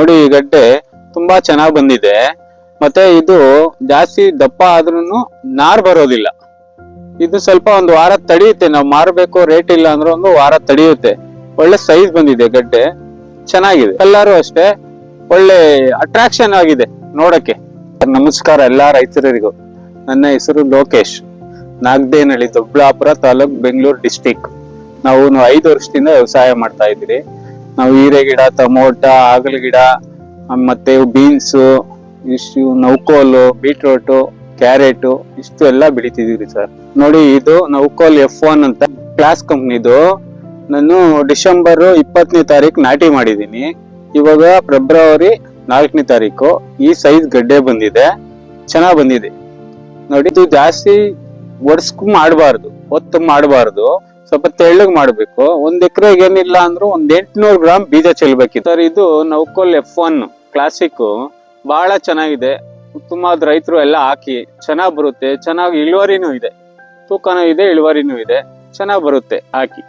ನೋಡಿ ಈ ಗಡ್ಡೆ ತುಂಬಾ ಚೆನ್ನಾಗಿ ಬಂದಿದೆ. ಮತ್ತೆ ಇದು ಜಾಸ್ತಿ ದಪ್ಪ ಆದ್ರೂ ನಾರ್ ಬರೋದಿಲ್ಲ. ಇದು ಸ್ವಲ್ಪ ಒಂದು ವಾರ ತಡೆಯುತ್ತೆ. ನಾವು ಮಾರಬೇಕು ರೇಟ್ ಇಲ್ಲ ಅಂದ್ರೆ ಒಂದು ವಾರ ತಡೆಯುತ್ತೆ. ಒಳ್ಳೆ ಸೈಜ್ ಬಂದಿದೆ ಗಡ್ಡೆ, ಚೆನ್ನಾಗಿದೆ. ಕಲ್ಲರು ಅಷ್ಟೇ ಒಳ್ಳೆ ಅಟ್ರಾಕ್ಷನ್ ಆಗಿದೆ ನೋಡಕ್ಕೆ. ನಮಸ್ಕಾರ ಎಲ್ಲಾ ರೈತರಿಗೂ. ನನ್ನ ಹೆಸರು ಲೋಕೇಶ್, ನಾಗದೇನಹಳ್ಳಿ, ದೊಡ್ಡಬಳ್ಳಾಪುರ ತಾಲೂಕ್, ಬೆಂಗಳೂರು ಡಿಸ್ಟಿಕ್. ನಾವು 5 ವರ್ಷದಿಂದ ವ್ಯವಸಾಯ ಮಾಡ್ತಾ ಇದ್ದೀರಿ. ನಾವು ಹೀರೆ ಗಿಡ, ಟೊಮೊಟ, ಹಾಗಲ ಗಿಡ, ಮತ್ತೆ ಬೀನ್ಸ್, ಇಷ್ಟು ನೌಕೋಲು, ಬೀಟ್ರೋಟು, ಕ್ಯಾರೆಟ್ ಇಷ್ಟು ಎಲ್ಲ ಬೆಳಿತಿದೀವಿ ಸರ್. ನೋಡಿ ಇದು ನೌಕೋಲ್ F1 ಅಂತ ಕ್ಲಾಸ್ ಕಂಪ್ನಿದು. ನಾನು ಡಿಸೆಂಬರ್ 20ನೇ ತಾರೀಕು ನಾಟಿ ಮಾಡಿದೀನಿ. ಇವಾಗ ಫೆಬ್ರವರಿ 4ನೇ ತಾರೀಕು ಈ ಸೈಜ್ ಗಡ್ಡೆ ಬಂದಿದೆ, ಚೆನ್ನಾಗ್ ಬಂದಿದೆ. ನೋಡಿ ಇದು ಜಾಸ್ತಿ ಒಡ್ಸ್ಕು ಮಾಡಬಾರ್ದು, ಒತ್ತು ಮಾಡಬಾರ್ದು, ಸ್ವಲ್ಪ ತೆಳ್ಳಗ್ ಮಾಡ್ಬೇಕು. 1 ಎಕರೆಗೆ ಏನಿಲ್ಲ ಅಂದ್ರೂ 800 ಗ್ರಾಮ್ ಬೀಜ ಚೆಲ್ಬೇಕಿತ್ತು ಸರ್. ಇದು ನೌಕೋಲ್ F1 ಕ್ಲಾಸಿಕ್ ಬಹಳ ಚೆನ್ನಾಗಿದೆ. ಉತ್ತಮವಾದ ರೈತರು ಎಲ್ಲ ಹಾಕಿ ಚೆನ್ನಾಗ್ ಬರುತ್ತೆ. ಚೆನ್ನಾಗಿ ಇಳುವರಿನೂ ಇದೆ, ತೂಕನೂ ಇದೆ, ಇಳುವರಿನೂ ಇದೆ, ಚೆನ್ನಾಗ್ ಬರುತ್ತೆ ಹಾಕಿ.